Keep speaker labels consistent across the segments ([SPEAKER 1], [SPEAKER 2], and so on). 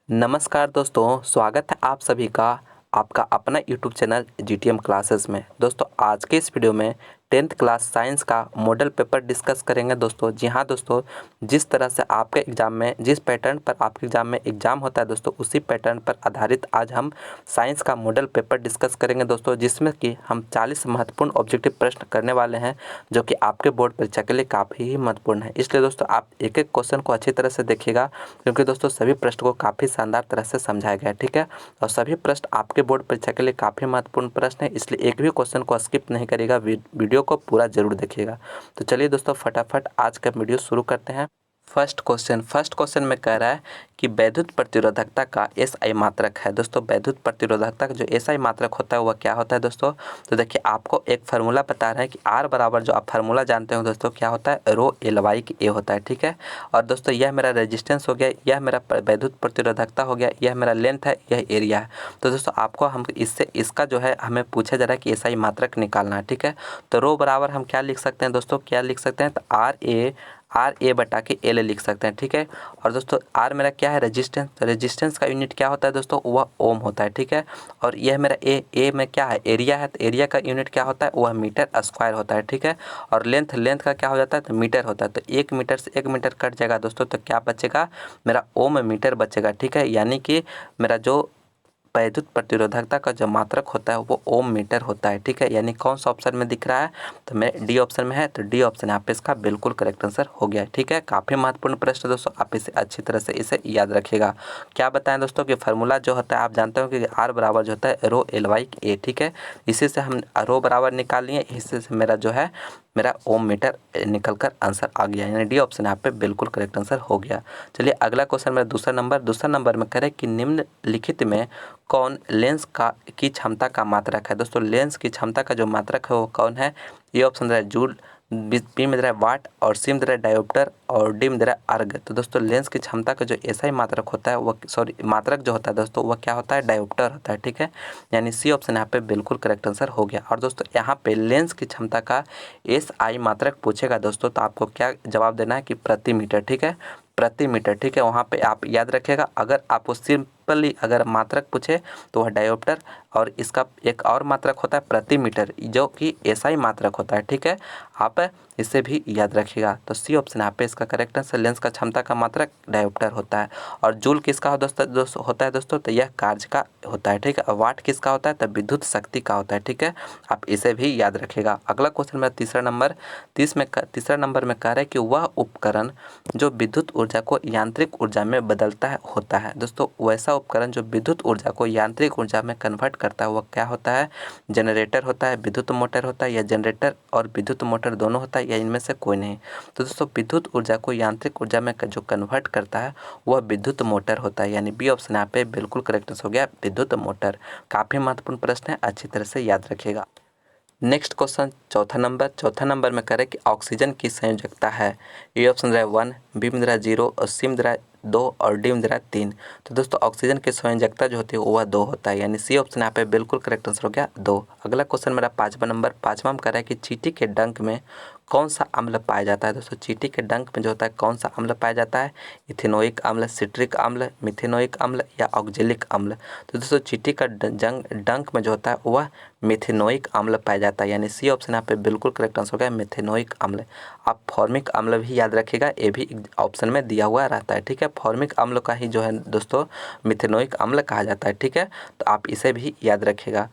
[SPEAKER 1] नमस्कार दोस्तों, स्वागत है आप सभी का आपका अपना यूट्यूब चैनल जीटीएम क्लासेस में। दोस्तों आज के इस वीडियो में 10th क्लास साइंस का मॉडल पेपर डिस्कस करेंगे दोस्तों। जी हाँ दोस्तों, जिस तरह से आपके एग्ज़ाम में जिस पैटर्न पर आपके एग्ज़ाम में एग्ज़ाम होता है दोस्तों, उसी पैटर्न पर आधारित आज हम साइंस का मॉडल पेपर डिस्कस करेंगे दोस्तों, जिसमें कि हम 40 महत्वपूर्ण ऑब्जेक्टिव प्रश्न करने वाले हैं जो कि आपके बोर्ड परीक्षा के लिए काफ़ी ही महत्वपूर्ण है। इसलिए दोस्तों आप एक एक क्वेश्चन को अच्छी तरह से देखिएगा, क्योंकि दोस्तों सभी प्रश्न को काफ़ी शानदार तरह से समझाया गया है, ठीक है। और सभी प्रश्न आपके बोर्ड परीक्षा के लिए काफ़ी महत्वपूर्ण प्रश्न है, इसलिए एक भी क्वेश्चन को स्किप नहीं करिएगा, वीडियो को पूरा जरूर देखिएगा। तो चलिए दोस्तों फटाफट आज का वीडियो शुरू करते हैं। फर्स्ट क्वेश्चन में कह रहा है कि वैद्युत प्रतिरोधकता का एसआई मात्रक है। दोस्तों वैद्युत प्रतिरोधकता का जो एसआई मात्रक होता है वह क्या होता है दोस्तों? तो देखिए आपको एक फार्मूला बता रहे हैं कि आर बराबर, जो आप फार्मूला जानते हो दोस्तों, क्या होता है, रो एल वाई के ए होता है, ठीक है। और दोस्तों यह मेरा रेजिस्टेंस हो गया, यह मेरा वैद्युत प्रतिरोधकता हो गया, यह मेरा लेंथ है, यह एरिया है। तो दोस्तों आपको हम इससे इसका जो है हमें पूछा जा रहा है कि एसआई मात्रक निकालना है, ठीक है। तो रो बराबर हम क्या लिख सकते हैं दोस्तों, क्या लिख सकते हैं, तो आर ए बटा के एल लिख सकते हैं, ठीक है। और दोस्तों आर मेरा क्या है, रेजिस्टेंस, तो रेजिस्टेंस का यूनिट क्या होता है दोस्तों, वह ओम होता है, ठीक है। और यह मेरा ए में क्या है, एरिया है, तो एरिया का यूनिट क्या होता है, वह मीटर स्क्वायर होता है, ठीक है। और लेंथ का क्या हो जाता है, तो मीटर होता है। तो 1 मीटर से 1 मीटर कट जाएगा दोस्तों, तो क्या बचेगा, मेरा ओम मीटर बचेगा, ठीक है। यानी कि मेरा जो वैद्युत प्रतिरोधकता का जो मात्रक होता है वो ओम मीटर होता है, ठीक है। यानी कौन सा ऑप्शन में दिख रहा है, तो मैं डी ऑप्शन में है, तो डी ऑप्शन यहाँ पे इसका बिल्कुल करेक्ट आंसर हो गया, ठीक है। काफ़ी महत्वपूर्ण प्रश्न दोस्तों, आप इसे अच्छी तरह से इसे याद रखिएगा। क्या बताएं दोस्तों कि फार्मूला जो होता है आप जानते हो कि आर बराबर जो होता है रो एल वाई ए, ठीक है। इसी से हम रो बराबर निकाल लिए, इसी से मेरा जो है मेरा ओम मीटर निकल कर आंसर आ गया, यानी डी ऑप्शन यहाँ पे बिल्कुल करेक्ट आंसर हो गया। चलिए अगला क्वेश्चन मेरा दूसरा नंबर में करें कि निम्नलिखित में कौन लेंस की क्षमता का मात्रक है। दोस्तों लेंस की क्षमता का जो मात्रक है वो कौन है, ये ऑप्शन दे रहा है जूल, बी में दे रहा है वाट, और सी में दे रहा है डायोप्टर, और डी में दे रहा है अर्ग। तो दोस्तों लेंस की क्षमता का जो एसआई मात्रक होता है वह मात्रक जो होता है दोस्तों वह क्या होता है, डायोप्टर होता है, ठीक है। यानी सी ऑप्शन यहाँ पे बिल्कुल करेक्ट आंसर हो गया। और दोस्तों यहाँ पे लेंस की क्षमता का एसआई मात्रक पूछेगा दोस्तों, तो आपको क्या जवाब देना है कि प्रति मीटर, ठीक है, प्रति मीटर, ठीक है। वहाँ पे आप याद रखिएगा, अगर आपको सिंपली अगर मात्रक पूछे तो वह डायोप्टर, और इसका एक और मात्रक होता है प्रति मीटर जो कि एसआई मात्रक होता है, ठीक है। आप इसे भी याद रखिएगा। तो सी ऑप्शन यहाँ पे इसका करेक्ट आंसर, लेंस का क्षमता का मात्रक डायोप्टर होता है। और जूल किसका होता है दोस्तों, तो यह कार्य का होता है, ठीक है। वाट किसका होता है, तो विद्युत शक्ति का होता है, ठीक है। आप इसे भी याद रखिएगा। अगला क्वेश्चन मेरा तीसरा नंबर में कह रहा है कि वह उपकरण जो विद्युत ऊर्जा को यांत्रिक ऊर्जा में बदलता है होता है। दोस्तों वैसा उपकरण जो विद्युत ऊर्जा को यांत्रिक ऊर्जा में कन्वर्ट करता है वह क्या होता है, जनरेटर होता है, विद्युत मोटर होता है, या जनरेटर और विद्युत मोटर दोनों होता है, या इनमें से कोई नहीं। तो दोस्तों विद्युत ऊर्जा को यांत्रिक ऊर्जा में जो कन्वर्ट करता है वह विद्युत मोटर होता है, यानी बी ऑप्शन यहाँ पे बिल्कुल करेक्ट हो गया, विद्युत मोटर। काफ़ी महत्वपूर्ण प्रश्न है, अच्छी तरह से याद रखिएगा। नेक्स्ट क्वेश्चन चौथा नंबर में करें कि ऑक्सीजन की संयोजकता है। ए ऑप्शन दे रहा है 1, बी में दे रहा है 0, और सी में दे रहा है 2, और डी में दे रहा है 3। तो दोस्तों ऑक्सीजन की संयोजकता जो होती है वह 2 होता है, यानी सी ऑप्शन यहाँ पे बिल्कुल करेक्ट आंसर हो गया 2। अगला क्वेश्चन मेरा पाँचवा में कर रहा है कि चींटी के डंक में कौन सा अम्ल पाया जाता है। दोस्तों चींटी के डंक में जो होता है कौन सा अम्ल पाया जाता है, इथेनोइक अम्ल, सिट्रिक अम्ल, मिथेनोइक अम्ल, या ऑक्जेलिक अम्ल। तो दोस्तों चींटी का डंक में जो होता है वह मिथेनोइक अम्ल पाया जाता है, यानी सी ऑप्शन यहाँ पे बिल्कुल करेक्ट आंसर हो गया मिथेनोइक अम्ल। आप फॉर्मिक अम्ल भी याद रखिएगा, ये भी ऑप्शन में दिया हुआ रहता है, ठीक है। फॉर्मिक अम्ल का ही जो है दोस्तों मिथेनोइक अम्ल कहा जाता है, ठीक है। तो आप इसे भी याद रखिएगा।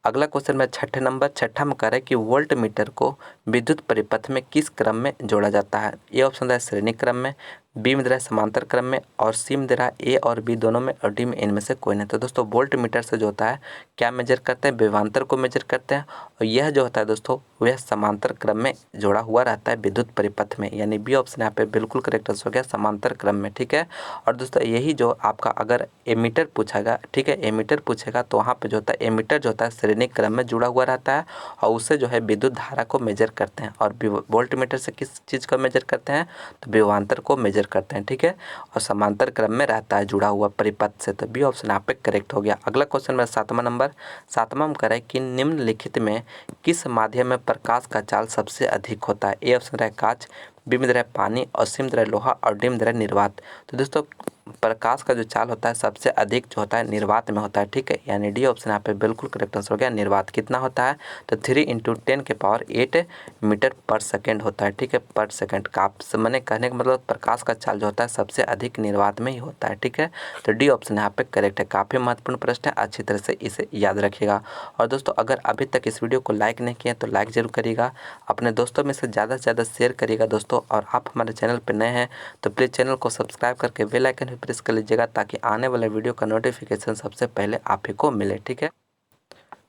[SPEAKER 1] अगला क्वेश्चन में छठा में कह रहा है कि वोल्ट मीटर को विद्युत परिपथ में किस क्रम में जोड़ा जाता है। ये ऑप्शन है श्रेणी क्रम में, बी में दे रहा है समांतर क्रम में, और सी में दे रहा है ए और बी दोनों में, और डी में इनमें से कोई नहीं। तो दोस्तों वोल्ट मीटर से जो होता है क्या मेजर करते हैं, विभवांतर को मेजर करते हैं, और यह जो होता है दोस्तों वह समांतर क्रम में जोड़ा हुआ रहता है विद्युत परिपथ में, यानी बी ऑप्शन यहाँ पे बिल्कुल करेक्ट आंसर हो गया समांतर क्रम में, ठीक है। और दोस्तों यही जो आपका अगर एमीटर पूछेगा, ठीक है, एमीटर पूछेगा तो वहाँ पे जो होता है एमीटर जो होता है श्रेणी क्रम में जुड़ा हुआ रहता है, और उससे जो है विद्युत धारा को मेजर करते हैं। और वोल्ट मीटर से किस चीज़ को मेजर करते हैं, तो विभवांतर को मेजर करते हैं, ठीक है। और समांतर क्रम में रहता है जुड़ा हुआ परिपथ से, तो बी ऑप्शन यहाँ पे करेक्ट हो गया। अगला क्वेश्चन में सातवां में करें कि निम्नलिखित में किस माध्यम में प्रकाश का जाल सबसे अधिक होता है। ए ऑप्शन रहा है कांच, बी में दे रहा है पानी, और सी में दे रहा है लोहा, और डी में दे रहा है निर्वात। तो दोस्तों प्रकाश का जो चाल होता है सबसे अधिक जो होता है निर्वात में होता है, ठीक है। यानी डी ऑप्शन यहाँ पे बिल्कुल करेक्ट आंसर हो गया। निर्वात कितना होता है, तो 3 × 10⁸ मीटर पर सेकेंड होता है, ठीक है, पर सेकेंड का मैंने कहने का मतलब प्रकाश का चाल जो होता है सबसे अधिक निर्वात में ही होता है, ठीक है। तो डी ऑप्शन यहाँ पे करेक्ट है। काफ़ी महत्वपूर्ण प्रश्न है, अच्छी तरह से इसे याद रखिएगा। और दोस्तों अगर अभी तक इस वीडियो को लाइक नहीं किए तो लाइक जरूर करिएगा, अपने दोस्तों में से ज़्यादा से ज़्यादा शेयर करिएगा दोस्तों। और आप हमारे चैनल पर नए हैं तो प्लीज़ चैनल को सब्सक्राइब करके बेल आइकन भी प्रेस कर लीजिएगा, ताकि आने वाले वीडियो का नोटिफिकेशन सबसे पहले आप ही को मिले, ठीक है।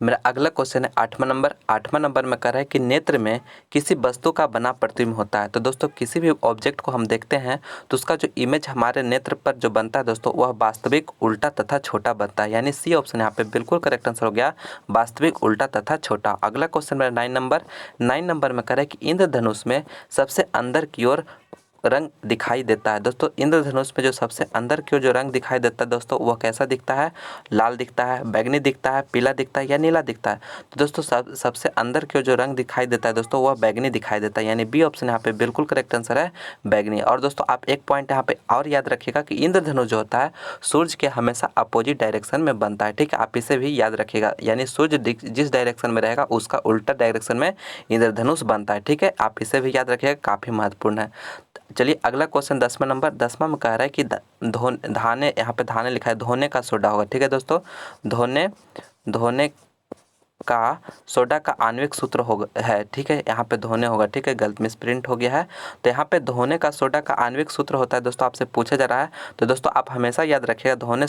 [SPEAKER 1] मेरा अगला क्वेश्चन है 8वां नंबर में कह रहा है कि नेत्र में किसी वस्तु का बना प्रतिबिंब होता है। तो दोस्तों किसी भी ऑब्जेक्ट को हम देखते हैं तो उसका जो इमेज हमारे नेत्र पर जो बनता है दोस्तों वह वास्तविक, उल्टा तथा छोटा बनता है। यानी सी ऑप्शन यहाँ पे बिल्कुल करेक्ट आंसर हो गया, वास्तविक, उल्टा तथा छोटा। अगला क्वेश्चन मेरा 9 नंबर में कह रहा है कि इंद्रधनुष में सबसे अंदर की ओर रंग दिखाई देता है। दोस्तों इंद्रधनुष में जो सबसे अंदर की ओर जो रंग दिखाई देता है दोस्तों वह कैसा दिखता है, लाल दिखता है, बैंगनी दिखता है, पीला दिखता है या नीला दिखता है। तो दोस्तों सबसे अंदर की ओर जो रंग दिखाई देता है दोस्तों वह बैंगनी दिखाई देता है। यानी बी ऑप्शन यहाँ पे बिल्कुल करेक्ट आंसर है, बैंगनी। और दोस्तों आप एक पॉइंट यहाँ पे और याद रखिएगा कि इंद्रधनुष जो होता है सूर्य के हमेशा अपोजिट डायरेक्शन में बनता है, ठीक है, आप इसे भी याद रखिएगा। यानी सूर्य जिस डायरेक्शन में रहेगा उसका उल्टा डायरेक्शन में इंद्रधनुष बनता है, ठीक है, आप इसे भी याद रखिएगा, काफ़ी महत्वपूर्ण है। चलिए अगला क्वेश्चन 10वां में कह रहा है कि धाने, यहाँ पे धाने लिखा है, धोने का सोडा होगा, ठीक है दोस्तों। धोने का सोडा का आणविक सूत्र होगा है, ठीक है, यहाँ पे धोने होगा, ठीक है, गलत मिस प्रिंट हो गया है। तो यहाँ पे धोने का सोडा का आणविक सूत्र होता है दोस्तों, आपसे पूछा जा रहा है। तो दोस्तों आप हमेशा याद रखिएगा धोवन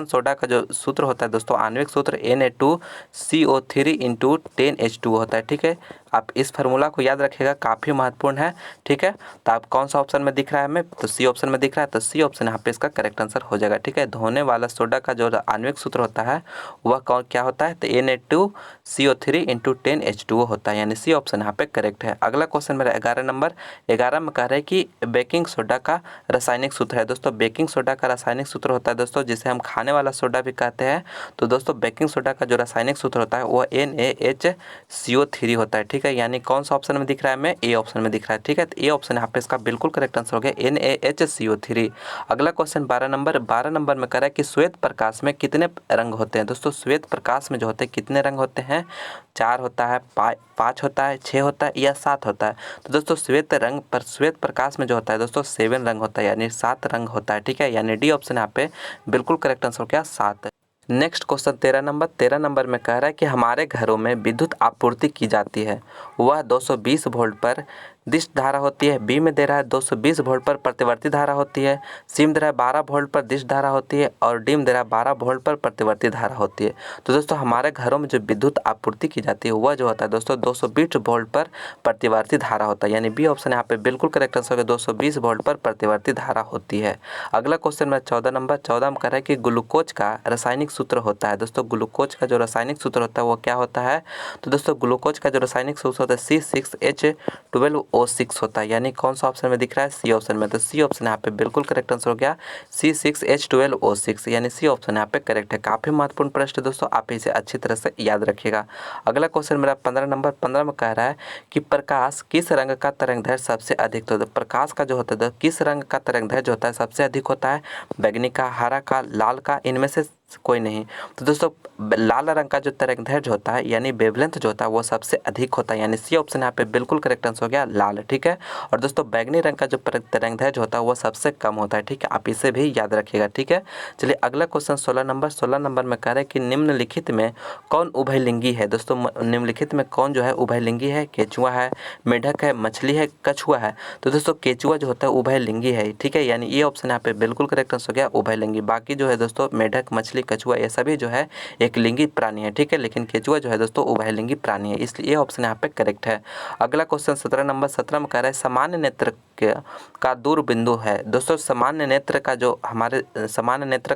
[SPEAKER 1] सोडा का जो सूत्र होता है दोस्तों, आणविक सूत्र Na2CO3 × 10H2 होता है, ठीक है। आप इस फार्मूला को याद रखिएगा, काफ़ी महत्वपूर्ण है, ठीक है। तो आप कौन सा ऑप्शन में दिख रहा है हमें, तो सी ऑप्शन में दिख रहा है, तो सी ऑप्शन यहाँ पे इसका करेक्ट आंसर हो जाएगा, ठीक है। धोने वाला सोडा का जो आणविक सूत्र होता है वह क्या होता है, तो Na2CO3 × 10H2O होता है। यानी सी ऑप्शन यहाँ पे करेक्ट है। अगला क्वेश्चन मेरा 11 में कह रहा है कि बेकिंग सोडा का रासायनिक सूत्र है। दोस्तों बेकिंग सोडा का रासायनिक सूत्र होता है दोस्तों, जिसे हम खाने वाला सोडा भी कहते हैं। तो दोस्तों बेकिंग सोडा का जो रासायनिक सूत्र होता है वह NaHCO3 होता है, ठीक है। यानी कौन सा ऑप्शन में दिख रहा है हमें, ए ऑप्शन में दिख रहा है, ठीक है। तो ए ऑप्शन यहाँ पे इसका बिल्कुल करेक्ट आंसर हो गया, NaHCO3। अगला क्वेश्चन 12 नंबर में कह रहा है कि श्वेत प्रकाश में कितने रंग होते हैं। दोस्तों श्वेत प्रकाश में जो होते हैं कितने रंग होते हैं, 4 होता है, 5 होता है, 6 होता है या 7 होता है। तो दोस्तों श्वेत प्रकाश में जो होता है दोस्तों 7 रंग होता है, यानी 7 रंग होता है, ठीक है। यानी डी ऑप्शन यहाँ पे बिल्कुल करेक्ट आंसर हो गया, 7। नेक्स्ट क्वेश्चन 13 नंबर में कह रहा है कि हमारे घरों में विद्युत आपूर्ति की जाती है, वह 220 वोल्ट पर दिश धारा होती है। बी में दे रहा है 220 वोल्ट पर प्रतिवर्ती धारा होती है, सी में दे रहा है 12 वोल्ट पर दिश धारा होती है, और डी में दे रहा है 12 वोल्ट पर प्रतिवर्ती धारा होती है। तो दोस्तों हमारे घरों में जो विद्युत आपूर्ति की जाती है वह जो होता है दोस्तों 220 वोल्ट पर प्रतिवर्ती धारा होता है। यानी बी ऑप्शन यहाँ पे बिल्कुल करेक्ट आंसर है, 220 वोल्ट पर प्रतिवर्ती धारा होती है। अगला क्वेश्चन में 14 में कह रहा है कि ग्लूकोज का रासायनिक सूत्र होता है। दोस्तों ग्लूकोज का जो रासायनिक सूत्र होता है वो क्या होता है, तो दोस्तों ग्लूकोज का जो रासायनिक सूत्र होता है C6H12O6 होता है। यानी कौन सा ऑप्शन में दिख रहा है, सी ऑप्शन में। तो सी ऑप्शन यहाँ पे बिल्कुल करेक्ट आंसर हो गया, C6H12O6, यानी सी ऑप्शन यहाँ पे करेक्ट है। काफ़ी महत्वपूर्ण प्रश्न दोस्तों, आप इसे अच्छी तरह से याद रखिएगा। अगला क्वेश्चन मेरा 15 में कह रहा है कि प्रकाश किस रंग का तरंगदैर्घ्य सबसे अधिक होता है। प्रकाश का जो होता है किस रंग का तरंगदैर्घ्य जो होता है सबसे अधिक होता है, बैंगनी का, हरा का, लाल का, इनमें से कोई नहीं। तो दोस्तों लाल रंग का जो तरंगदैर्घ्य होता है यानी वेवलेंथ जो होता है वो सबसे अधिक होता है, यानी सी ऑप्शन यहाँ पे बिल्कुल करेक्ट आंसर हो गया, लाल, ठीक है। और दोस्तों बैगनी रंग का जो तरंगदैर्घ्य होता है वो सबसे कम होता है, ठीक है, आप इसे भी याद रखिएगा, ठीक है। चलिए अगला क्वेश्चन 16 नंबर में कह रहा है कि निम्नलिखित में कौन उभयलिंगी है। दोस्तों निम्नलिखित में कौन जो है उभयलिंगी है, केचुआ है, मेढक है, मछली है, कछुआ है। तो दोस्तों केचुआ जो होता है उभयलिंगी है, ठीक है, यानी ये ऑप्शन यहाँ पे बिल्कुल करेक्ट आंसर हो गया, उभयलिंगी। बाकी जो है दोस्तों मेढक, मछली, कछुआ ये सभी जो है एक लिंगी प्राणी है, ठीक है, लेकिन केचुआ जो है दोस्तों उभयलिंगी प्राणी है, इसलिए ये ऑप्शन यहाँ पे करेक्ट है। अगला क्वेश्चन 17 में कह रहा है सामान्य नेत्र का दूर बिंदु है। दोस्तों सामान्य नेत्र का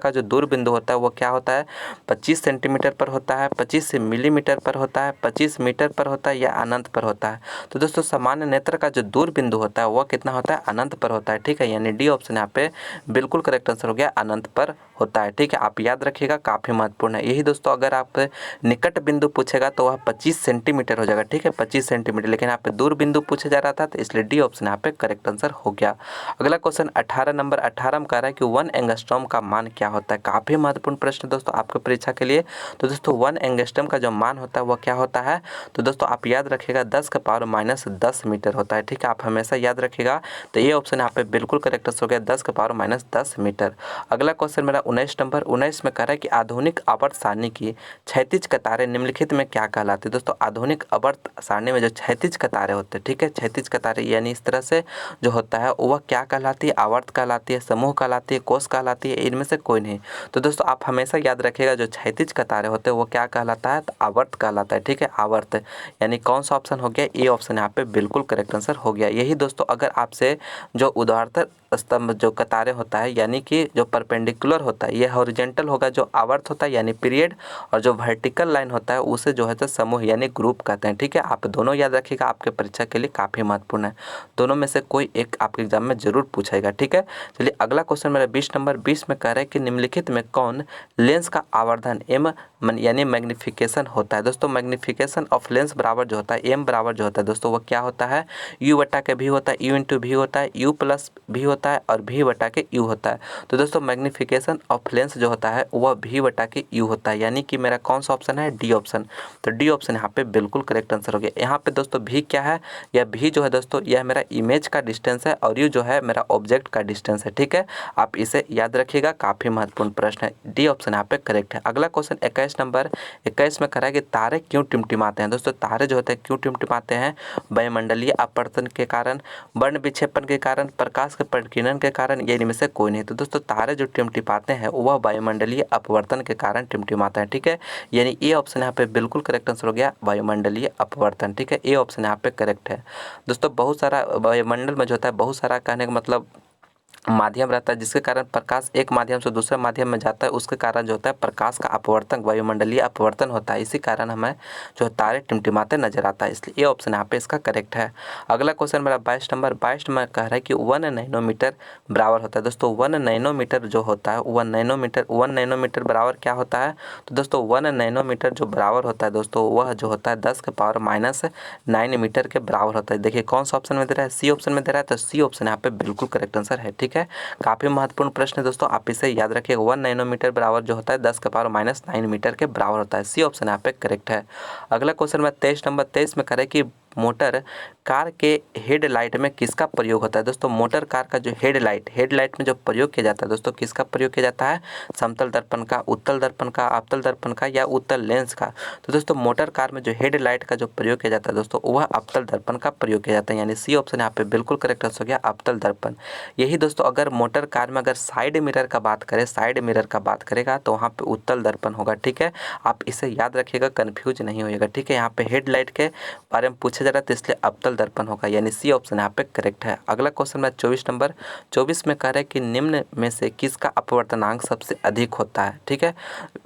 [SPEAKER 1] जो दूर बिंदु होता है वो क्या होता है, 25 सेंटीमीटर पर होता है, 25 मिलीमीटर पर होता है, 25 मीटर पर होता है या अनंत पर होता है। तो दोस्तों सामान्य नेत्र का जो दूर बिंदु होता है वह कितना होता है, अनंत पर होता है, ठीक है, यानी डी ऑप्शन यहाँ पे बिल्कुल करेक्ट आंसर हो गया, अनंत पर होता है, ठीक है, आप याद रखिएगा, काफ़ी महत्वपूर्ण है। यही दोस्तों अगर आप निकट बिंदु पूछेगा तो वह 25 सेंटीमीटर हो जाएगा, ठीक है, 25 सेंटीमीटर। लेकिन यहाँ पे दूर बिंदु पूछा जा रहा था तो इसलिए डी ऑप्शन यहाँ पे करेक्ट आंसर हो गया। अगला क्वेश्चन 18 नंबर 18 में कह रहा है कि 1 एंगस्ट्रॉम का मान क्या होता है। काफ़ी महत्वपूर्ण प्रश्न दोस्तों आपके परीक्षा के लिए। तो दोस्तों 1 एंगस्ट्रॉम का जो मान होता है वह क्या होता है, तो दोस्तों आप याद रखिएगा 10⁻⁻10 मीटर होता है, ठीक है, आप हमेशा याद रखिएगा। तो ये ऑप्शन यहाँ पे बिल्कुल करेक्ट हो गया, 10⁻⁻10 मीटर। अगला क्वेश्चन मेरा 19 नंबर 19 में कह रहा है कि आधुनिक आवर्त सारणी की क्षैतिज कतारें निम्नलिखित में क्या कहलाती है। दोस्तों आधुनिक आवर्त सारणी में जो क्षैतिज कतारें होते हैं, ठीक है, क्षैतिज कतारें यानी इस तरह से जो होता है वह क्या कहलाती है, आवर्त कहलाती है, समूह कहलाती है, कोष कहलाती है, इनमें से कोई नहीं। तो दोस्तों आप हमेशा याद रखिएगा जो क्षैतिज कतारें होते हैं वो क्या कहलाता है, तो आवर्त कहलाता है, ठीक है, आवर्त। यानी कौन सा ऑप्शन हो गया, ए ऑप्शन यहाँ पे बिल्कुल करेक्ट आंसर हो गया। यही दोस्तों अगर आपसे जो ऊर्ध्वाधर स्तंभ जो कतारें होता है यानी कि जो परपेंडिकुलर होता है ये हॉरिजॉन्टल होगा, जो आवर्त होता है यानी पीरियड, और जो वर्टिकल लाइन होता है उसे जो है तो समूह यानी ग्रुप कहते हैं, ठीक है। आप दोनों याद रखिएगा, आपके परीक्षा के लिए काफ़ी महत्वपूर्ण है। दोनों में से कोई एक आपके एग्जाम में जरूर पूछेगा, ठीक है। चलिए अगला क्वेश्चन मेरा 20 नंबर 20 में कह रहा है कि निम्नलिखित में कौन लेंस का आवर्धन एम यानी मैग्निफिकेशन होता है। दोस्तों मैग्निफिकेशन ऑफ लेंस बराबर जो होता है एम बराबर जो होता है दोस्तों वह क्या होता है, यू बटा के भी होता है, यू इंटू भी होता है, यू प्लस भी होता है और भी बटा के यू होता है। तो दोस्तों मैग्निफिकेशन ऑफ लेंस जो होता है वह भी बटा के यू होता है, यानी कि मेरा कौन सा ऑप्शन है, डी ऑप्शन। तो डी ऑप्शन यहाँ पे बिल्कुल करेक्ट आंसर हो गया। यहाँ पे दोस्तों भी क्या है, यह भी जो है दोस्तों यह मेरा इमेज का डिस्टेंस है और यू जो है मेरा ऑब्जेक्ट का डिस्टेंस है, ठीक है। आप इसे याद रखिएगा, काफ़ी महत्वपूर्ण प्रश्न है, डी ऑप्शन यहाँ पे करेक्ट है। अगला क्वेश्चन 21 नंबर 21 में कह रहा है कि तारे क्यों टिमटिमाते हैं। दोस्तों तारे जो होते हैं क्यों टिमटिमाते हैं, वायुमंडलीय अपवर्तन के कारण, वर्ण विक्षेपण के कारण, प्रकाश के प्रकीर्णन के कारण, ये इनमें से कोई नहीं। तो दोस्तों तारे जो टिमटिमाते हैं वह वायुमंडलीय अपवर्तन के कारण टिमटिमाते हैं, ठीक है। यानी ए ऑप्शन यहाँ पे बिल्कुल करेक्ट आंसर हो गया, वायुमंडलीय अपवर्तन, ठीक है, ए ऑप्शन यहाँ पे करेक्ट है। दोस्तों बहुत सारा वायुमंडल में जो होता है बहुत सारा कहने का मतलब माध्यम रहता है जिसके कारण प्रकाश एक माध्यम से दूसरे माध्यम में जाता है, उसके कारण जो होता है प्रकाश का अपवर्तन वायुमंडलीय अपवर्तन होता है, इसी कारण हमें जो तारे टिमटिमाते नजर आता है, इसलिए ये ऑप्शन यहाँ पे इसका करेक्ट है। अगला क्वेश्चन मेरा 22 नंबर 22 में कह रहा है कि 1 नैनोमीटर बराबर होता है। दोस्तों 1 नैनोमीटर जो होता है 1 नैनोमीटर बराबर क्या होता है, तो दोस्तों 1 नैनोमीटर जो बराबर होता है दोस्तों वह जो होता है 10⁻⁹ मीटर के बराबर होता है। देखिए कौन सा ऑप्शन में दे रहा है, सी ऑप्शन में दे रहा है, तो सी ऑप्शन यहाँ पे बिल्कुल करेक्ट आंसर है, ठीक है। काफ़ी महत्वपूर्ण प्रश्न है दोस्तों, आप इसे याद रखिएगा, 1 नैनोमीटर बराबर जो होता है 10⁻⁹ मीटर के बराबर होता है, सी ऑप्शन यहाँ पे करेक्ट है। अगला क्वेश्चन में 23 नंबर 23 में करे कि मोटर कार के हेडलाइट में किसका प्रयोग होता है। दोस्तों मोटर कार का जो हेडलाइट में जो प्रयोग किया जाता है दोस्तों किसका प्रयोग किया जाता है, समतल दर्पण का, उत्तल दर्पण का, अवतल दर्पण का या उत्तल लेंस का। तो दोस्तों मोटर कार में जो हेडलाइट का जो प्रयोग किया जाता है दोस्तों वह अवतल दर्पण का प्रयोग किया जाता है, यानी सी ऑप्शन यहाँ पे बिल्कुल करेक्ट हो गया, अवतल दर्पण। यही दोस्तों अगर मोटर कार में अगर साइड मिरर का बात करें, साइड मिरर का बात करेगा तो वहाँ पे उत्तल दर्पण होगा, ठीक है। आप इसे याद रखिएगा, कन्फ्यूज नहीं होइएगा, ठीक है। यहाँ पे हेडलाइट के बारे में पूछा जा रहा है तो इसलिए अवतल दर्पण होगा, यानी सी ऑप्शन यहाँ पे करेक्ट है। अगला क्वेश्चन में 24 नंबर 24 में कह रहे हैं कि निम्न में से किसका अपवर्तनांक सबसे अधिक होता है, ठीक है।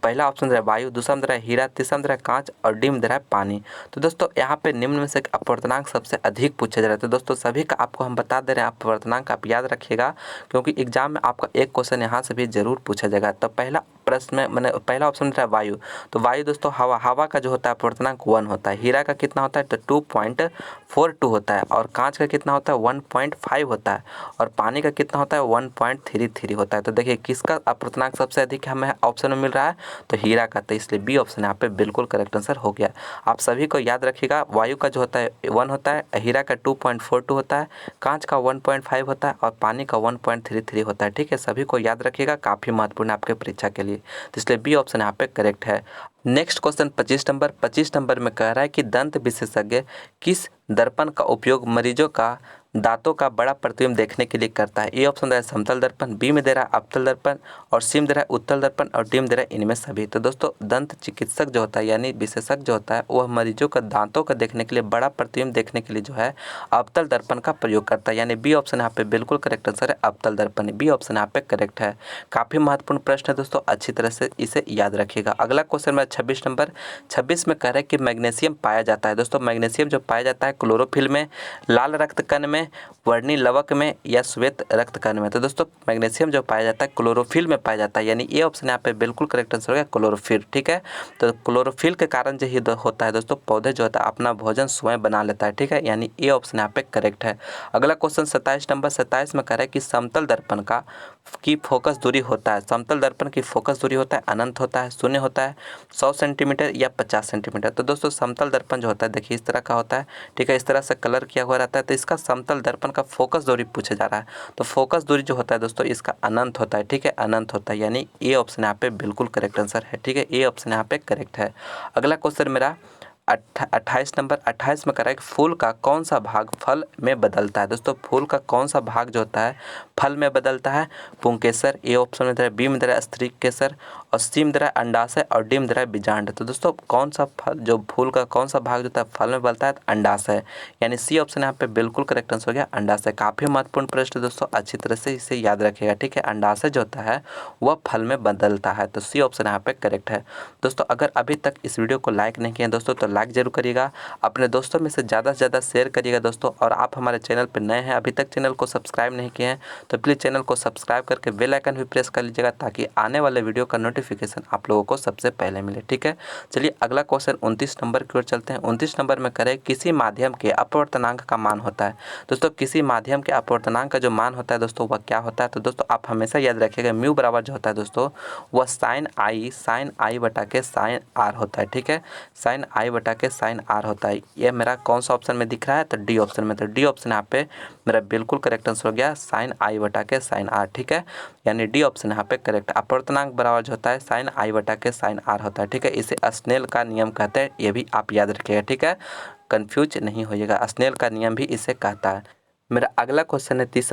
[SPEAKER 1] पहला ऑप्शन दे रहा है वायु, दूसरा दे रहा है हीरा, तीसरा दे रहा है कांच और डी में दे रहा है पानी। तो दोस्तों यहाँ पे निम्न में से अपवर्तनांक सबसे अधिक पूछा जा रहा है, तो दोस्तों सभी का आपको हम बता दे रहे हैं अपवर्तनांक आप याद रखिएगा, क्योंकि एग्जाम में आपका एक क्वेश्चन यहाँ से भी जरूर पूछा जाएगा। तो पहला प्रश्न में मैंने पहला ऑप्शन दे रहा है वायु, तो वायु दोस्तों हवा का जो होता है अपवर्तनांक 1 होता है, हीरा का कितना होता है तो 2.42 होता है, और कांच का कितना होता है 1.5 होता है, और पानी का कितना होता है 1.33 होता है। तो देखिए किसका अपवर्तनांक सबसे अधिक हमें ऑप्शन में मिल रहा है, तो हीरा का, तो इसलिए बी ऑप्शन यहाँ पे बिल्कुल करेक्ट आंसर हो गया। आप सभी को याद रखिएगा, वायु का जो होता है 1 होता है, हीरा का 2.42 होता है, कांच का 1.5 होता है और पानी का 1.33 होता है, ठीक है। सभी को याद रखिएगा, काफ़ी महत्वपूर्ण है आपके परीक्षा के लिए, तो इसलिए बी ऑप्शन यहाँ पे करेक्ट है। नेक्स्ट क्वेश्चन 25 नंबर में कह रहा है कि दंत विशेषज्ञ किस दर्पण का उपयोग मरीजों का दांतों का बड़ा प्रतिबिंब देखने के लिए करता है। ए ऑप्शन दे रहा है समतल दर्पण, बी में दे रहा है अवतल दर्पण, और सी में दे रहा है उत्तल दर्पण, और डी में दे रहा है इनमें सभी। तो दोस्तों दंत चिकित्सक जो होता है यानी विशेषज्ञ जो होता है वह मरीजों का दांतों का देखने के लिए बड़ा प्रतिबिंब देखने के लिए जो है अवतल दर्पण का प्रयोग करता है, यानी बी ऑप्शन यहाँ पे बिल्कुल करेक्ट आंसर है, अवतल दर्पण, बी ऑप्शन यहाँ पे करेक्ट है। काफ़ी महत्वपूर्ण प्रश्न है दोस्तों, अच्छी तरह से इसे याद रखिएगा। अगला क्वेश्चन में 26 नंबर 26 में कह रहा है कि मैग्नीशियम पाया जाता है। दोस्तों मैग्नीशियम जो पाया जाता है क्लोरोफिल में, लाल रक्त कण में, में, वर्णी लवक में या श्वेत रक्त कण में? तो दोस्तों मैग्नीशियम जो पाया जाता है क्लोरोफिल में पाया जाता है, यानी ये ऑप्शन यहाँ पे बिल्कुल करेक्ट आंसर हो गया क्लोरोफिल। ठीक है, तो क्लोरोफिल के कारण जो ही होता है दोस्तों, पौधे जो होता है अपना भोजन स्वयं बना लेता है। ठीक है, यानी ये ऑप्शन यहाँ पे करेक्ट है। अगला क्वेश्चन 27 नंबर 27 में कह रहा है कि समतल दर्पण की फोकस दूरी होता है, समतल दर्पण की फोकस दूरी होता है अनंत होता है, शून्य होता है, 100 सेंटीमीटर या 50 सेंटीमीटर? तो दोस्तों समतल दर्पण जो होता है देखिए इस तरह का होता है। ठीक है, इस तरह से कलर किया हुआ रहता है, तो इसका समतल दर्पण का फोकस दूरी पूछा जा रहा है। तो फोकस दूरी जो होता है दोस्तों इसका अनंत होता है। ठीक है, अनंत होता है, यानी ये ऑप्शन यहाँ पे बिल्कुल करेक्ट आंसर है। ठीक है, ये ऑप्शन यहाँ पे करेक्ट है। अगला क्वेश्चन मेरा 28 नंबर 28 में कह रहा है कि फूल का कौन सा भाग फल में बदलता है? दोस्तों फूल का कौन सा भाग जो होता है फल में बदलता है? पुंकेसर, ए ऑप्शन में दे रहा है, बी में दे रहा है स्त्रीक केसर, और सी में दे रहा है अंडाशय, और डी में दे रहा है बीजांड। तो दोस्तों कौन सा फल जो फूल का कौन सा भाग जो होता है फल में बदलता है? अंडाशय, यानी सी ऑप्शन यहाँ पे बिल्कुल करेक्ट आंसर हो गया अंडाशय। काफ़ी महत्वपूर्ण प्रश्न दोस्तों, अच्छी तरह से इसे याद रखिएगा। ठीक है, अंडाशय जो होता है वह फल में बदलता है, तो सी ऑप्शन यहाँ पे करेक्ट है। दोस्तों अगर अभी तक इस वीडियो को लाइक नहीं किया दोस्तों तो लाइक जरूर करिएगा, अपने दोस्तों में से ज़्यादा शेयर करिएगा दोस्तों। और आप हमारे चैनल पर नए हैं, अभी तक चैनल को सब्सक्राइब नहीं किए हैं तो प्लीज़ चैनल को सब्सक्राइब करके बेल आइकन भी प्रेस कर लीजिएगा, ताकि आने वाले वीडियो का नोटिफिकेशन आप लोगों को सबसे पहले मिले। ठीक है, चलिए अगला क्वेश्चन 29 नंबर की ओर चलते हैं। 29 नंबर में करें किसी माध्यम के अपवर्तनांक का मान होता है। दोस्तों किसी माध्यम के अपवर्तनांक का जो मान होता है दोस्तों वह क्या होता है? तो दोस्तों आप हमेशा याद रखिएगा म्यू बराबर जो होता है दोस्तों वह साइन आई बटा के साइन आर होता है। ठीक है, साइन आई बटा के साइन आर होता है। ये मेरा कौन सा ऑप्शन में दिख रहा है? तो डी ऑप्शन में। तो डी ऑप्शन यहाँ पे मेरा बिल्कुल करेक्ट आंसर हो गया साइन आई बटा के साइन आर। ठीक है, यानी डी ऑप्शन यहाँ पे करेक्ट। अपवर्तनांक बराबर जो होता है साइन आई बटा के साइन आर होता है। ठीक है, इसे स्नेल का नियम कहते हैं, ये भी आप याद रखिएगा। ठीक है, कंफ्यूज नहीं होइएगा, स्नेल का नियम भी इसे कहता है। मेरा अगला क्वेश्चन है 30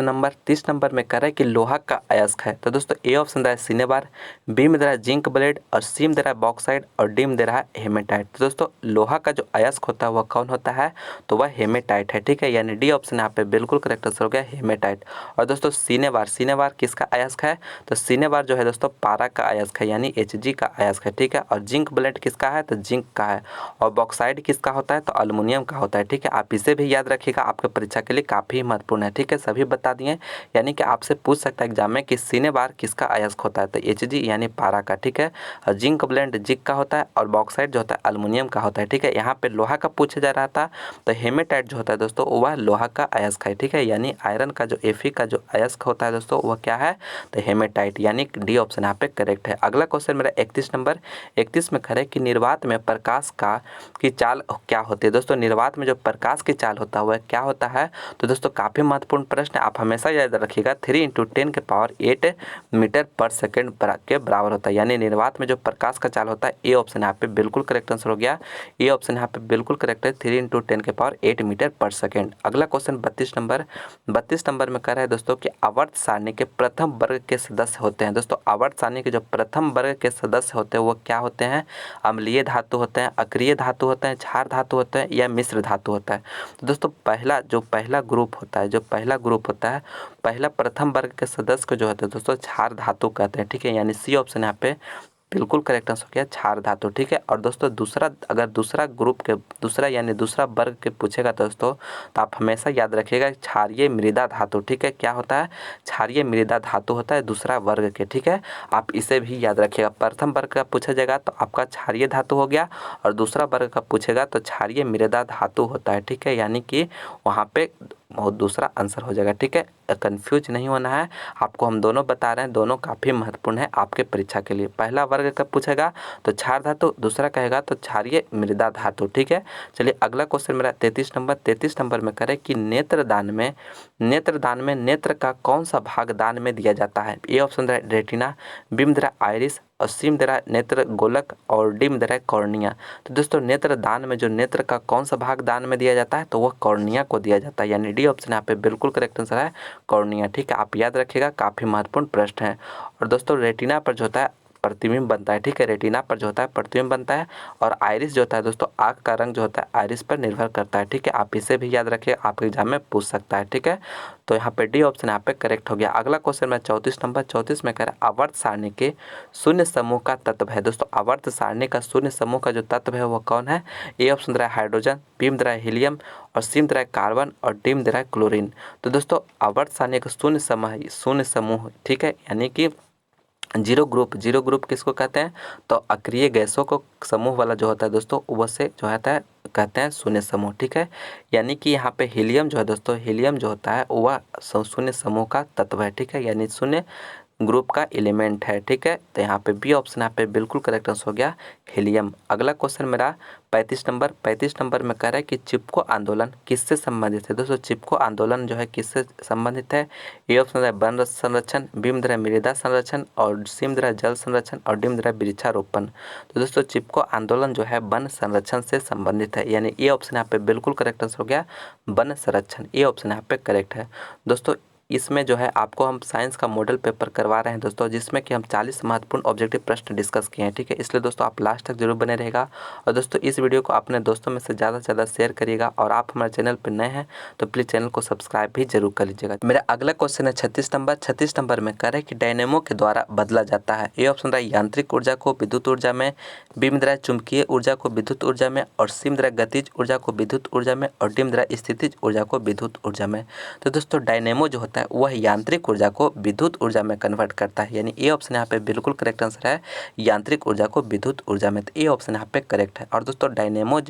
[SPEAKER 1] नंबर में कह रहा है कि लोहा का अयस्क है। तो दोस्तों ए ऑप्शन दे रहा है सिनेबार, बी में दे रहा है जिंक ब्लेड, और सी में दे रहा है बॉक्साइड, और डी में दे रहा है हेमेटाइट। तो दोस्तों लोहा का जो अयस्क होता है वह कौन होता है? तो वह हेमेटाइट है। ठीक है, यानी डी ऑप्शन यहाँ पे बिल्कुल करेक्ट आंसर हो गया हेमेटाइट। और दोस्तों सिनेबार किसका अयस्क है? तो सिनेबार जो है दोस्तों पारा का अयस्क है, यानी Hg का अयस्क है। ठीक है, और जिंक ब्लेड किसका है? तो जिंक का है। और बॉक्साइड किसका होता है? तो अल्युमिनियम का होता है। ठीक है, आप इसे भी याद रखिएगा, आपके परीक्षा के लिए काफ़ी महत्वपूर्ण है। ठीक है, सभी बता दिए, यानी कि आपसे पूछ सकता है एग्जाम में कि सिनेबार किसका अयस्क होता है? तो Hg यानी पारा का। ठीक है, और जिंक ब्लेंड जिंक का होता है, और बॉक्साइड जो होता है अल्युमिनियम का होता है। ठीक है, यहाँ पे लोहा का पूछा जा रहा था, तो हेमेटाइट जो होता है दोस्तों वह लोहा का अयस्क है। ठीक है, यानी आयरन का जो Fe का जो अयस्क होता है दोस्तों वह क्या है? तो हेमेटाइट, यानी डी ऑप्शन यहाँ पे करेक्ट है। अगला क्वेश्चन मेरा 31 नंबर 31 में खड़े कि निर्वात में प्रकाश की चाल क्या होती है? दोस्तों निर्वात में जो प्रकाश की चाल होता है वह क्या होता है? तो दोस्तों काफ़ी महत्वपूर्ण प्रश्न आप हमेशा याद रखिएगा, 3 × 10 के पावर 8 मीटर पर सेकेंड के बराबर होता है। यानी निर्वात में जो प्रकाश का चाल होता है ए ऑप्शन यहाँ पे बिल्कुल करेक्ट आंसर हो गया। ए ऑप्शन यहाँ पे बिल्कुल करेक्ट है, 3 × 10 के पावर 8 मीटर पर सेकेंड। अगला क्वेश्चन 32 नंबर में कह रहा है दोस्तों कि आवर्त सारणी के प्रथम वर्ग के सदस्य होते हैं। दोस्तों आवर्त सारणी के जो प्रथम वर्ग के सदस्य होते हैं वो क्या होते हैं? अम्लीय धातु होते हैं, अक्रिय धातु होते हैं, क्षार धातु होते हैं, या मिश्र धातु होता है? तो दोस्तों पहला ग्रुप होता है, पहला प्रथम वर्ग के सदस्य को जो होता है दोस्तों क्षार धातु कहते हैं। ठीक है, यानी सी ऑप्शन यहाँ पे बिल्कुल करेक्ट आंसर हो गया क्षार धातु। ठीक है, और दोस्तों दूसरा वर्ग के पूछेगा दोस्तों तो आप हमेशा याद रखिएगा क्षारीय मृदा धातु। ठीक है, क्या होता है? क्षारीय मृदा धातु होता है दूसरा वर्ग के। ठीक है, आप इसे भी याद रखिएगा, प्रथम वर्ग का पूछा जाएगा तो आपका क्षारीय धातु हो गया, और दूसरा वर्ग का पूछेगा तो क्षारीय मृदा धातु होता है। ठीक है, यानी कि वहाँ पे बहुत दूसरा आंसर हो जाएगा। ठीक है, कंफ्यूज नहीं होना है, आपको हम दोनों बता रहे हैं, दोनों काफ़ी महत्वपूर्ण है आपके परीक्षा के लिए। पहला वर्ग का पूछेगा तो क्षार धातु, दूसरा कहेगा तो क्षारीय मृदा धातु। ठीक है, चलिए अगला क्वेश्चन मेरा 33 नंबर में करें कि नेत्रदान में नेत्र का कौन सा भाग दान में दिया जाता है? ए ऑप्शन दे रहा है रेटिना, बी में दे रहा है आइरिस, और सी में दे रहा है नेत्र गोलक, और डी में दे रहा है कॉर्निया। तो दोस्तों नेत्र दान में जो नेत्र का कौन सा भाग दान में दिया जाता है? तो वह कॉर्निया को दिया जाता है, यानी डी ऑप्शन यहाँ पे बिल्कुल करेक्ट आंसर है कॉर्निया। ठीक है, आप याद रखिएगा, काफ़ी महत्वपूर्ण प्रश्न है। और दोस्तों रेटिना पर जो होता है प्रतिबिंब बनता है, ठीक है। रेटिना पर जो होता है प्रतिबिंब बनता है, और आइरिस जो होता है दोस्तों आँख का रंग जो होता है आइरिस पर निर्भर करता है, ठीक है। आप इसे भी याद रखिए, आपके एग्जाम में पूछ सकता है, ठीक है। तो यहाँ पे डी ऑप्शन यहाँ पे करेक्ट हो गया। अगला क्वेश्चन में 34 नंबर, 34 में कह रहा है आवर्त सारणी के शून्य समूह का तत्व है। दोस्तों आवर्त सारणी का शून्य समूह का जो तत्व है वह कौन है? ए ऑप्शन दे रहा है हाइड्रोजन, बी में दे रहा है हीलियम, और सी में दे रहा है कार्बन, और डी में दे रहा है क्लोरीन। तो दोस्तों आवर्त सारणी का शून्य समूह, ठीक है, यानी कि जीरो ग्रुप किसको कहते हैं? तो अक्रिय गैसों को समूह वाला जो होता है दोस्तों वो से जो होता है कहते हैं शून्य समूह, ठीक है। यानी कि यहाँ पे हीलियम जो है दोस्तों, हीलियम जो होता है वह शून्य समूह का तत्व है, ठीक है, यानी शून्य ग्रुप का एलिमेंट है, ठीक है। तो यहाँ पे बी ऑप्शन यहाँ पे बिल्कुल करेक्ट आंसर हो गया, हीलियम। अगला क्वेश्चन मेरा 35 नंबर में कह रहा है कि चिपको आंदोलन किससे संबंधित है? दोस्तों चिपको आंदोलन जो है किससे संबंधित है? ए ऑप्शन है वन संरक्षण, बी में दे रहा है मृदा संरक्षण, और सी में दे रहा है जल संरक्षण, और डी में दे रहा है वृक्षारोपण। तो दोस्तों चिपको आंदोलन जो है वन संरक्षण से संबंधित है, यानी ए ऑप्शन यहाँ पे बिल्कुल करेक्ट आंसर हो गया, वन संरक्षण। ए ऑप्शन यहाँ पे करेक्ट है। दोस्तों इसमें जो है आपको हम साइंस का मॉडल पेपर करवा रहे हैं दोस्तों, जिसमें कि हम 40 महत्वपूर्ण ऑब्जेक्टिव प्रश्न डिस्कस किए हैं, ठीक है। इसलिए दोस्तों आप लास्ट तक जरूर बने रहेगा, और दोस्तों इस वीडियो को अपने दोस्तों में से ज़्यादा से ज़्यादा शेयर करिएगा, और आप हमारे चैनल पर नए हैं तो प्लीज़ चैनल को सब्सक्राइब भी जरूर कर लीजिएगा। मेरा अगला क्वेश्चन है 36 नंबर में कह रहे हैं कि डायनेमो के द्वारा बदला जाता है। ए ऑप्शन रहा है यांत्रिक ऊर्जा को विद्युत ऊर्जा में, बी में रहा है चुंबकीय ऊर्जा को विद्युत ऊर्जा में, और सी में रहा है गतिज ऊर्जा को विद्युत ऊर्जा में, और डी में रहा है स्थितिज ऊर्जा को विद्युत ऊर्जा में। तो दोस्तों डायनेमो जो होता है वह यांत्रिक ऊर्जा को विद्युत ऊर्जा में कन्वर्ट करता है, यानी ए ऑप्शन यहाँ पे बिल्कुल करेक्ट आंसर है, यांत्रिक ऊर्जा को विद्युत ऊर्जा में। तो ए ऑप्शन यहाँ पे करेक्ट है। और दोस्तों डायनेमो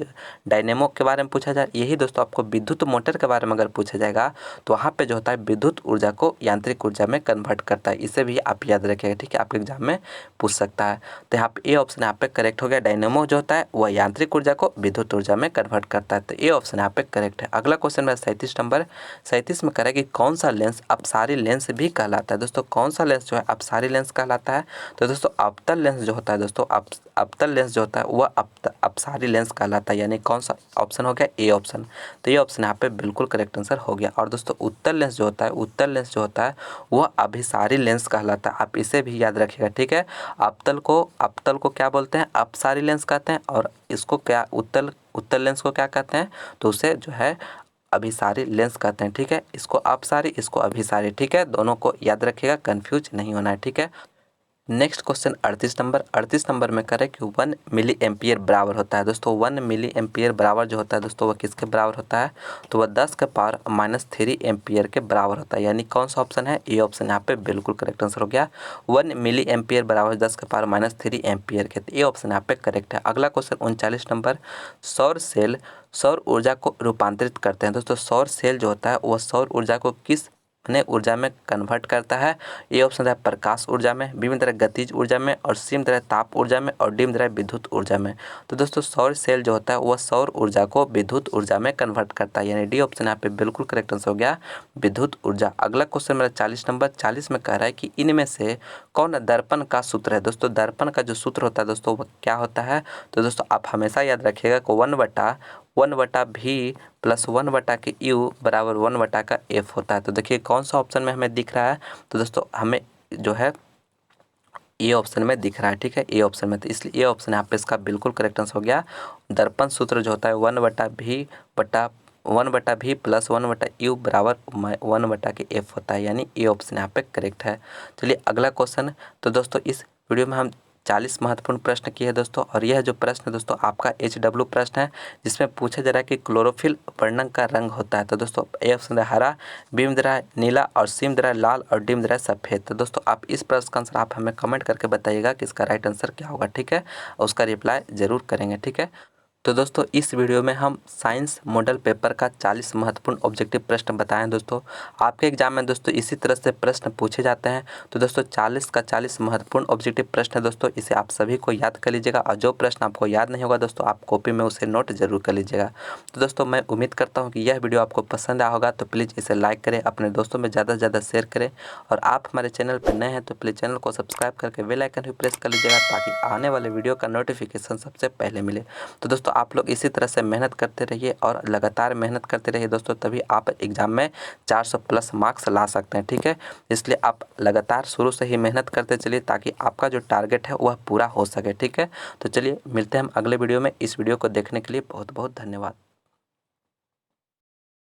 [SPEAKER 1] के बारे में पूछा जाए, यही दोस्तों आपको विद्युत मोटर के बारे में अगर पूछा जाएगा तो वहाँ पे जो होता है विद्युत ऊर्जा को यांत्रिक ऊर्जा में कन्वर्ट करता है, इसे भी आप याद रखिएगा, ठीक है, आपके एग्जाम में पूछ सकता है। तो यहाँ पे ए ऑप्शन यहाँ पे करेक्ट हो गया, डायनेमो जो होता है वह यांत्रिक ऊर्जा को विद्युत ऊर्जा में कन्वर्ट करता है। तो ए ऑप्शन यहाँ पे करेक्ट है। अगला क्वेश्चन है 37 नंबर, 37 में कह रहा है कि कौन सा लेंस अपसारी लेंस भी कहलाता है? दोस्तों कौन सा लेंस जो है अपसारी लेंस कहलाता है? तो दोस्तों अवतल लेंस जो होता है दोस्तों, अवतल लेंस जो होता है वह अपसारी लेंस कहलाता है, यानी कौन सा ऑप्शन हो गया? A option. तो ये ऑप्शन यहाँ पे बिल्कुल करेक्ट आंसर हो गया। और दोस्तों उत्तल लेंस जो होता है वह अभिसारी लेंस कहलाता है, आप इसे भी याद रखिएगा, ठीक है। अवतल को क्या बोलते हैं? अपसारी लेंस कहते हैं, और इसको क्या उत्तल लेंस को क्या कहते हैं? तो उसे जो है अभिसारी लेंस कहते हैं, ठीक है। इसको अपसारी, इसको अभिसारी, ठीक है, दोनों को याद रखिएगा, कंफ्यूज नहीं होना है, ठीक है। नेक्स्ट क्वेश्चन 38 नंबर में करें कि 1 मिली एम्पियर बराबर होता है। दोस्तों 1 मिली एम्पियर बराबर जो होता है दोस्तों वह किसके बराबर होता है? तो वह 10 के पावर -3 एम्पियर के बराबर होता है, यानी कौन सा ऑप्शन है? ए ऑप्शन यहाँ पे बिल्कुल करेक्ट आंसर हो गया, 1 मिली एम्पियर बराबर 10 के पावर -3 एम्पियर के। तो ए ऑप्शन यहाँ पे करेक्ट है। अगला क्वेश्चन 39 नंबर, सौर ऊर्जा को रूपांतरित करते हैं। दोस्तों सौर सेल जो होता है वह सौर ऊर्जा को किस ऊर्जा में कन्वर्ट करता है? ए ऑप्शन है प्रकाश ऊर्जा में, बी में तरह गतिज ऊर्जा में, और सी में तरह ताप ऊर्जा में, और डी में तरह विद्युत ऊर्जा में। तो दोस्तों सौर सेल जो होता है वह सौर ऊर्जा को विद्युत ऊर्जा में कन्वर्ट करता है, यानी डी ऑप्शन यहाँ पे बिल्कुल करेक्ट आंसर हो गया, विद्युत ऊर्जा। अगला क्वेश्चन मेरा 40 नंबर, 40 में कह रहा है कि इनमें से कौन दर्पण का सूत्र है? दोस्तों दर्पण का जो सूत्र होता है दोस्तों वह क्या होता है? तो दोस्तों आप हमेशा याद रखिएगा कि 1/V प्लस 1/U बराबर 1/F होता है। तो देखिए कौन सा ऑप्शन में हमें दिख रहा है? तो दोस्तों हमें जो है ए ऑप्शन में दिख रहा है, ठीक है, ए ऑप्शन में। तो इसलिए ए ऑप्शन यहाँ पे इसका बिल्कुल करेक्ट आंसर हो गया। दर्पण सूत्र जो होता है 1/V प्लस 1/U बराबर 1/F होता है, यानी ए ऑप्शन यहाँ पे करेक्ट है। चलिए अगला क्वेश्चन। तो दोस्तों इस वीडियो में हम 40 महत्वपूर्ण प्रश्न किए हैं दोस्तों, और यह जो प्रश्न है दोस्तों आपका HW प्रश्न है, जिसमें पूछा जा रहा है कि क्लोरोफिल वर्णन का रंग होता है। तो दोस्तों ए ऑप्शन है हरा, बी में दे रहा है नीला, और सी में दे रहा है लाल, और डी में दे रहा है सफ़ेद। तो दोस्तों आप इस प्रश्न का आंसर आप हमें कमेंट करके बताइएगा कि इसका राइट आंसर क्या होगा, ठीक है, और उसका रिप्लाई जरूर करेंगे, ठीक है। तो दोस्तों इस वीडियो में हम साइंस मॉडल पेपर का 40 महत्वपूर्ण ऑब्जेक्टिव प्रश्न बताएं दोस्तों। आपके एग्जाम में दोस्तों इसी तरह से प्रश्न पूछे जाते हैं। तो दोस्तों 40 का 40 महत्वपूर्ण ऑब्जेक्टिव प्रश्न है दोस्तों, इसे आप सभी को याद कर लीजिएगा, और जो प्रश्न आपको याद नहीं होगा दोस्तों आप कॉपी में उसे नोट जरूर कर लीजिएगा। तो दोस्तों मैं उम्मीद करता हूँ कि यह वीडियो आपको पसंद आया होगा, तो प्लीज़ इसे लाइक करें, अपने दोस्तों में ज़्यादा से ज़्यादा शेयर करें, और आप हमारे चैनल पर नए हैं तो प्लीज़ चैनल को सब्सक्राइब करके बेल आइकन भी प्रेस कर लीजिएगा, ताकि आने वाले वीडियो का नोटिफिकेशन सबसे पहले मिले। तो दोस्तों दोस्तों आप लोग इसी तरह से मेहनत करते रहिए और लगातार मेहनत करते रहिए दोस्तों, तभी आप एग्ज़ाम में 400 प्लस मार्क्स ला सकते हैं। ठीक है, इसलिए आप लगातार शुरू से ही मेहनत करते चलिए ताकि आपका जो टारगेट है वह पूरा हो सके। ठीक है, तो चलिए मिलते हैं हम अगले वीडियो में। इस वीडियो को देखने के लिए बहुत बहुत धन्यवाद।